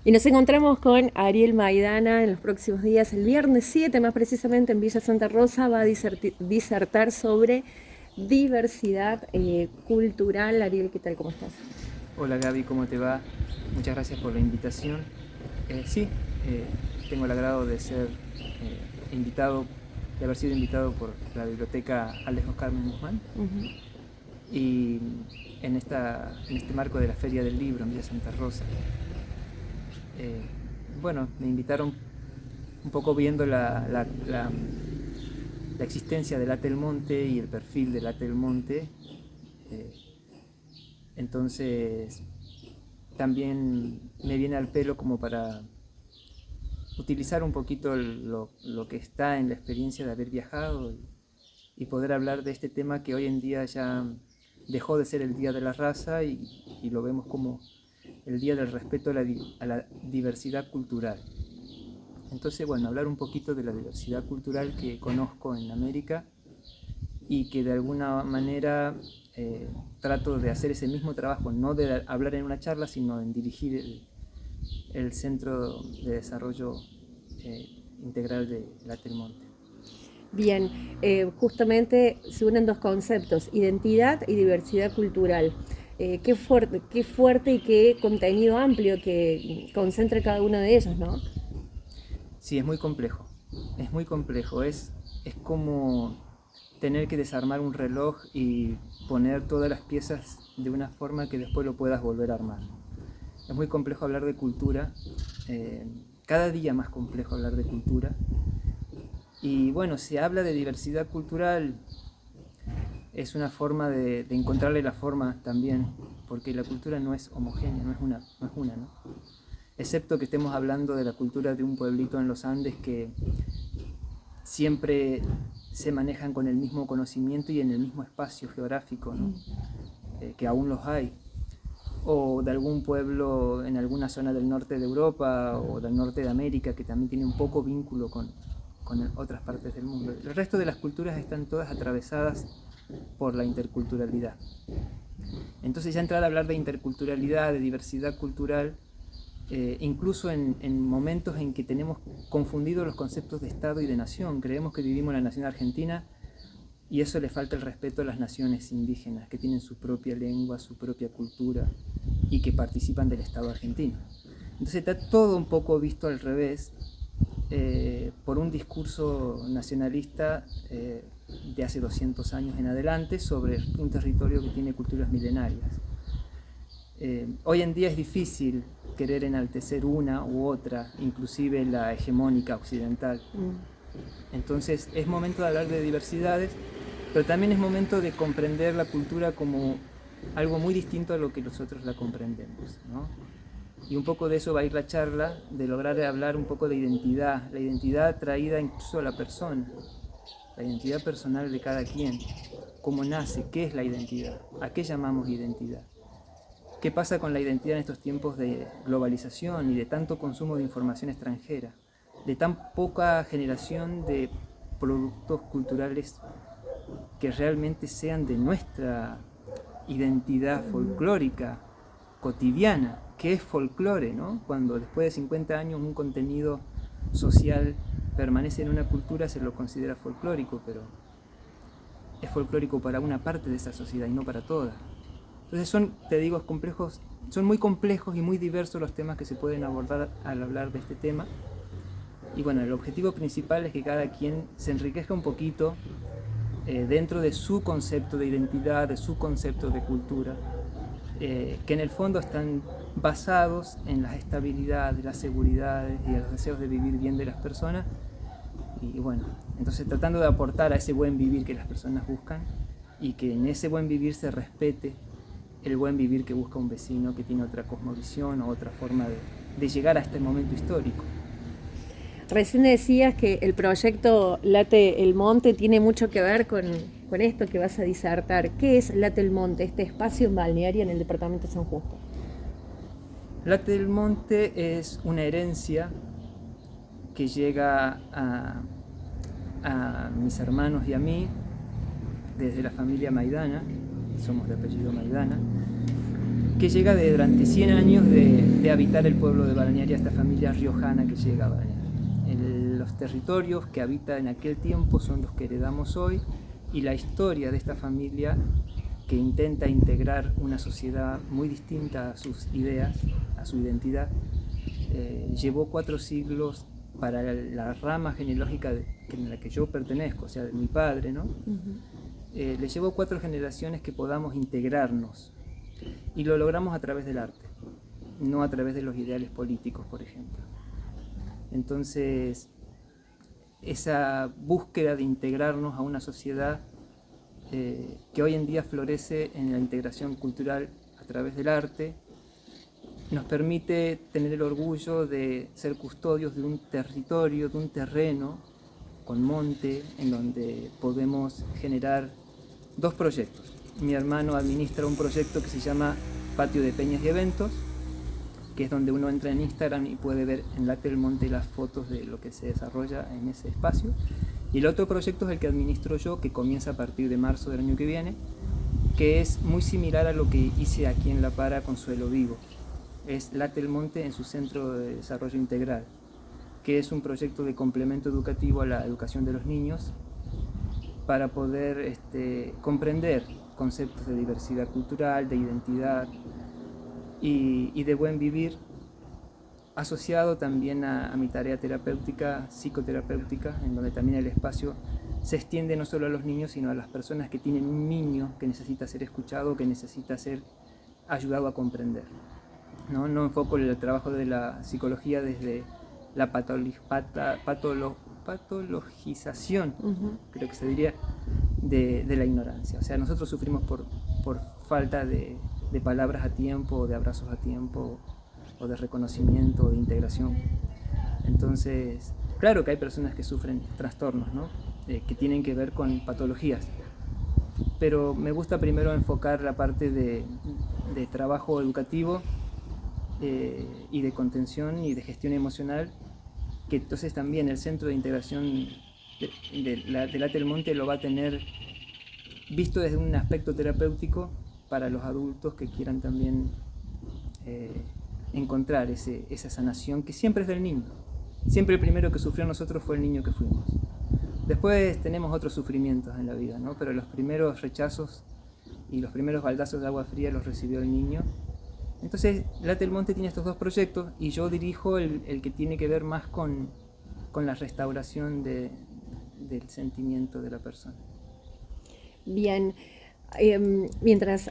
Y nos encontramos con Ariel Maidana en los próximos días. El viernes 7, más precisamente, en Villa Santa Rosa, va a disertar sobre diversidad cultural. Ariel, ¿qué tal? ¿Cómo estás? Hola Gaby, ¿cómo te va? Muchas gracias por la invitación. Sí, eh, tengo el agrado de ser invitado, de haber sido invitado por la Biblioteca Alejo Carmen Guzmán Ujú. y en este marco de la Feria del Libro en Villa Santa Rosa. Eh, bueno, me invitaron un poco viendo la existencia del Atelmonte y el perfil del Atelmonte. Eh, entonces también me viene al pelo como para utilizar un poquito lo que está en la experiencia de haber viajado y poder hablar de este tema que hoy en día ya dejó de ser el Día de la Raza y lo vemos como el Día del Respeto a la diversidad cultural. Entonces, bueno, hablar un poquito de la diversidad cultural que conozco en América y que de alguna manera trato de hacer ese mismo trabajo, no de hablar en una charla, sino en dirigir el Centro de Desarrollo eh, Integral de la Telmonte. Bien, justamente se unen dos conceptos, identidad y diversidad cultural. Qué fuerte y qué contenido amplio que concentra cada uno de ellos, ¿no? Sí, es muy complejo, es como tener que desarmar un reloj y poner todas las piezas de una forma que después lo puedas volver a armar. Es muy complejo hablar de cultura, eh, cada día más complejo hablar de cultura. Y bueno, se habla de diversidad cultural, es una forma de encontrarle la forma también, porque la cultura no es homogénea, no es una, ¿no? Excepto que estemos hablando de la cultura de un pueblito en los Andes que siempre se manejan con el mismo conocimiento y en el mismo espacio geográfico, ¿no? Que aún los hay, o de algún pueblo en alguna zona del norte de Europa o del norte de América que también tiene un poco vínculo con otras partes del mundo. El resto de las culturas están todas atravesadas por la interculturalidad. Entonces ya entrar a hablar de interculturalidad, de diversidad cultural, incluso en momentos en que tenemos confundidos los conceptos de Estado y de nación, creemos que vivimos en la nación argentina y eso le falta el respeto a las naciones indígenas que tienen su propia lengua, su propia cultura y que participan del Estado argentino. Entonces está todo un poco visto al revés por un discurso nacionalista de hace 200 años en adelante sobre un territorio que tiene culturas milenarias. Hoy en día es difícil querer enaltecer una u otra, inclusive la hegemónica occidental. Mm. Entonces es momento de hablar de diversidades, pero también es momento de comprender la cultura como algo muy distinto a lo que nosotros la comprendemos, ¿no? Y un poco de eso va a ir la charla, de lograr hablar un poco de identidad, la identidad traída incluso a la persona, la identidad personal de cada quien, cómo nace, qué es la identidad, a qué llamamos identidad. ¿Qué pasa con la identidad en estos tiempos de globalización y de tanto consumo de información extranjera? De tan poca generación de productos culturales que realmente sean de nuestra identidad folclórica, cotidiana, que es folclore, ¿no? Cuando después de 50 años un contenido social permanece en una cultura se lo considera folclórico, pero es folclórico para una parte de esa sociedad y no para toda. Entonces son, te digo, complejos, son muy complejos y muy diversos los temas que se pueden abordar al hablar de este tema. Y bueno, el objetivo principal es que cada quien se enriquezca un poquito dentro de su concepto de identidad, de su concepto de cultura, que en el fondo están basados en las estabilidades, las seguridades y los deseos de vivir bien de las personas. Y bueno, entonces tratando de aportar a ese buen vivir que las personas buscan y que en ese buen vivir se respete el buen vivir que busca un vecino que tiene otra cosmovisión o otra forma de llegar a este momento histórico. Recién decías que el proyecto Late el Monte tiene mucho que ver con esto que vas a disertar. ¿Qué es Late el Monte, este espacio en balneario en el departamento de San Justo? Late del Monte es una herencia que llega a mis hermanos y a mí desde la familia Maidana, somos de apellido Maidana, que llega durante 100 años de habitar el pueblo de Balnearia, esta familia riojana que llega a Balnearia. Los territorios que habita en aquel tiempo son los que heredamos hoy, y la historia de esta familia que intenta integrar una sociedad muy distinta a sus ideas, a su identidad, llevó 4 siglos para la rama genealógica en la que yo pertenezco, o sea, de mi padre, ¿no? Le llevó 4 generaciones que podamos integrarnos, y lo logramos a través del arte, no a través de los ideales políticos, por ejemplo. Entonces, esa búsqueda de integrarnos a una sociedad que hoy en día florece en la integración cultural a través del arte, nos permite tener el orgullo de ser custodios de un territorio, de un terreno con monte, en donde podemos generar 2 proyectos. Mi hermano administra un proyecto que se llama Patio de Peñas y Eventos, que es donde uno entra en Instagram y puede ver en Late del Monte las fotos de lo que se desarrolla en ese espacio. Y el otro proyecto es el que administro yo, que comienza a partir de marzo del año que viene, que es muy similar a lo que hice aquí en La Para con Suelo Vivo. Es Late del Monte en su centro de desarrollo integral, que es un proyecto de complemento educativo a la educación de los niños para poder comprender conceptos de diversidad cultural, de identidad y de buen vivir, asociado también a mi tarea terapéutica, psicoterapéutica, en donde también el espacio se extiende no solo a los niños, sino a las personas que tienen un niño que necesita ser escuchado, que necesita ser ayudado a comprender. No enfoco el trabajo de la psicología desde la patologización, creo que se diría, de la ignorancia. O sea, nosotros sufrimos por falta de palabras a tiempo, o de abrazos a tiempo, o de reconocimiento, o de integración. Entonces, claro que hay personas que sufren trastornos, ¿no? Que tienen que ver con patologías, pero me gusta primero enfocar la parte de trabajo educativo y de contención y de gestión emocional, que entonces también el centro de integración de Late del Monte lo va a tener visto desde un aspecto terapéutico para los adultos que quieran también encontrar esa sanación que siempre es del niño. Siempre el primero que sufrió nosotros fue el niño que fuimos. Después tenemos otros sufrimientos en la vida, ¿no? Pero los primeros rechazos y los primeros baldazos de agua fría los recibió el niño. Entonces, Late del Monte tiene estos 2 proyectos, y yo dirijo el que tiene que ver más con la restauración del sentimiento de la persona. Bien, mientras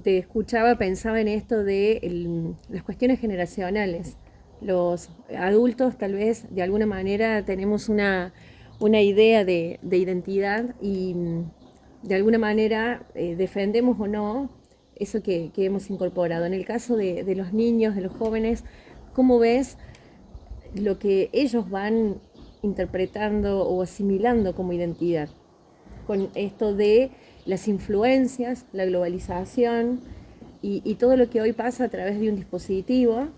te escuchaba pensaba en esto de las cuestiones generacionales. Los adultos tal vez de alguna manera tenemos una idea de identidad y de alguna manera defendemos o no eso que hemos incorporado. En el caso de los niños, de los jóvenes, ¿cómo ves lo que ellos van interpretando o asimilando como identidad? Con esto de las influencias, la globalización y todo lo que hoy pasa a través de un dispositivo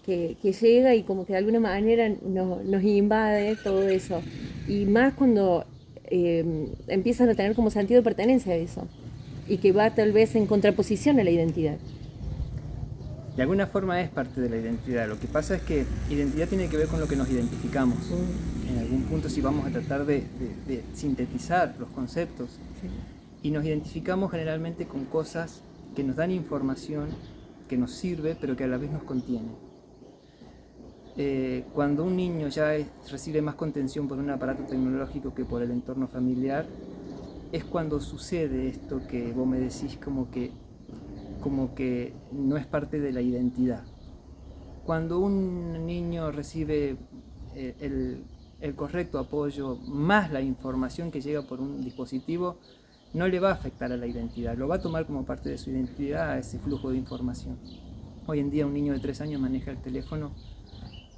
que llega y como que de alguna manera nos invade todo eso. Y más cuando empiezan a tener como sentido de pertenencia a eso, y que va tal vez en contraposición a la identidad. De alguna forma es parte de la identidad. Lo que pasa es que identidad tiene que ver con lo que nos identificamos. En algún punto, si vamos a tratar de sintetizar los conceptos, y nos identificamos generalmente con cosas que nos dan información, que nos sirve, pero que a la vez nos contiene. Cuando un niño ya recibe más contención por un aparato tecnológico que por el entorno familiar, es cuando sucede esto que vos me decís, como que no es parte de la identidad. Cuando un niño recibe el correcto apoyo más la información que llega por un dispositivo, no le va a afectar a la identidad, lo va a tomar como parte de su identidad, a ese flujo de información. Hoy en día un niño de 3 años maneja el teléfono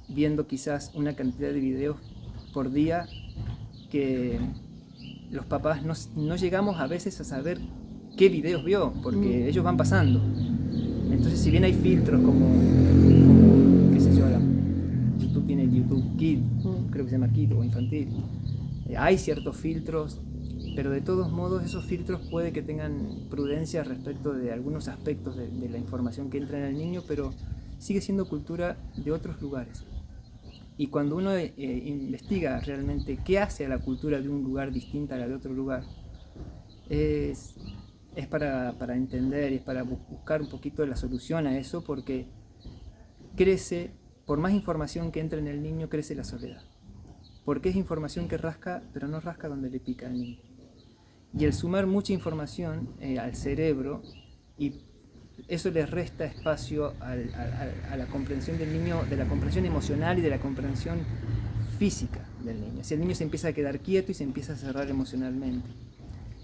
viendo quizás una cantidad de videos por día que los papás no llegamos a veces a saber qué videos vio, porque ellos van pasando. Entonces, si bien hay filtros como qué sé yo, YouTube tiene YouTube Kid, creo que se llama Kid o infantil, hay ciertos filtros pero de todos modos esos filtros puede que tengan prudencia respecto de algunos aspectos de la información que entra en el niño, pero sigue siendo cultura de otros lugares. Y cuando uno investiga realmente qué hace a la cultura de un lugar distinta a la de otro lugar, es para entender y es para buscar un poquito la solución a eso, porque crece, por más información que entre en el niño, crece la soledad. Porque es información que rasca, pero no rasca donde le pica al niño. Y el sumar mucha información al cerebro, y eso le resta espacio a la comprensión del niño, de la comprensión emocional y de la comprensión física del niño. Si el niño se empieza a quedar quieto y se empieza a cerrar emocionalmente.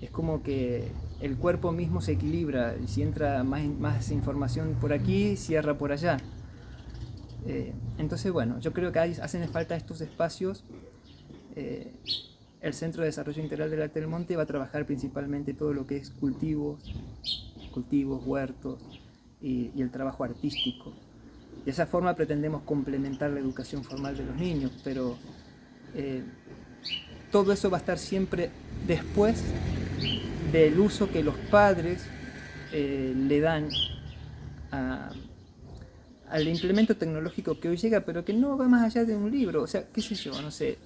Es como que el cuerpo mismo se equilibra, y si entra más información por aquí, cierra por allá. Entonces, bueno, yo creo que hacen falta estos espacios. El Centro de Desarrollo Integral del Alto del Monte va a trabajar principalmente todo lo que es cultivos, huertos y el trabajo artístico. De esa forma pretendemos complementar la educación formal de los niños, pero todo eso va a estar siempre después del uso que los padres le dan al implemento tecnológico que hoy llega, pero que no va más allá de un libro. O sea, qué sé yo, no sé.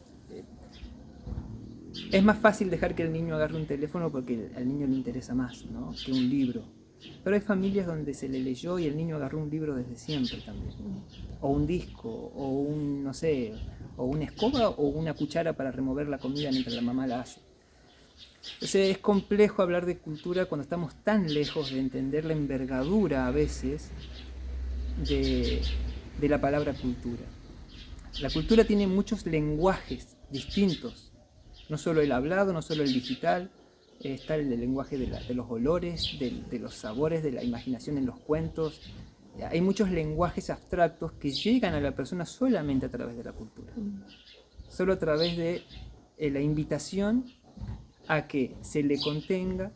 Es más fácil dejar que el niño agarre un teléfono porque al niño le interesa más, ¿no?, que un libro. Pero hay familias donde se le leyó y el niño agarró un libro desde siempre también. O un disco, o no sé, o una escoba o una cuchara para remover la comida mientras la mamá la hace. Entonces es complejo hablar de cultura cuando estamos tan lejos de entender la envergadura a veces de la palabra cultura. La cultura tiene muchos lenguajes distintos. No solo el hablado, no solo el digital, está el lenguaje de los olores, de los sabores, de la imaginación en los cuentos. Hay muchos lenguajes abstractos que llegan a la persona solamente a través de la cultura. Solo a través de la invitación a que se le contenga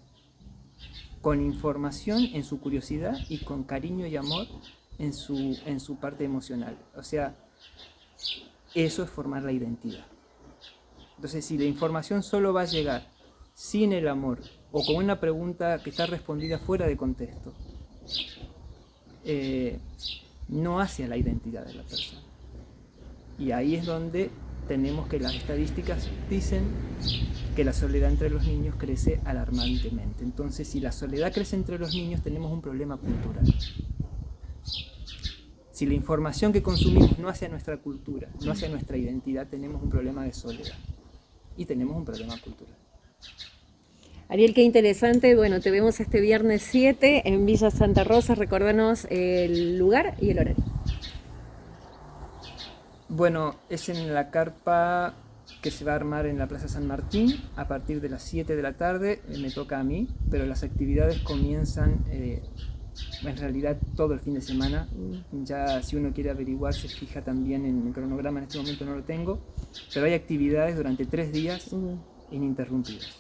con información en su curiosidad y con cariño y amor en su parte emocional. O sea, eso es formar la identidad. Entonces, si la información solo va a llegar sin el amor o con una pregunta que está respondida fuera de contexto, no hace a la identidad de la persona. Y ahí es donde tenemos que las estadísticas dicen que la soledad entre los niños crece alarmantemente. Entonces, si la soledad crece entre los niños, tenemos un problema cultural. Si la información que consumimos no hace a nuestra cultura, no hace a nuestra identidad, tenemos un problema de soledad. Y tenemos un problema cultural. Ariel, qué interesante. Bueno, te vemos este viernes 7 en Villa Santa Rosa. Recuérdanos el lugar y el horario. Bueno, es en la carpa que se va a armar en la Plaza San Martín a partir de las 7 de la tarde. Me toca a mí, pero las actividades comienzan en realidad todo el fin de semana. Ya si uno quiere averiguar, se fija también en el cronograma. En este momento no lo tengo, pero hay actividades durante 3 días ininterrumpidas.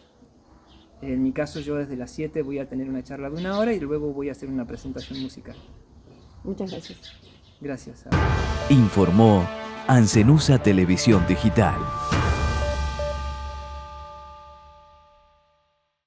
En mi caso, yo desde las 7 voy a tener una charla de 1 hora y luego voy a hacer una presentación musical. Muchas gracias. Gracias. Informó Ancenusa Televisión Digital.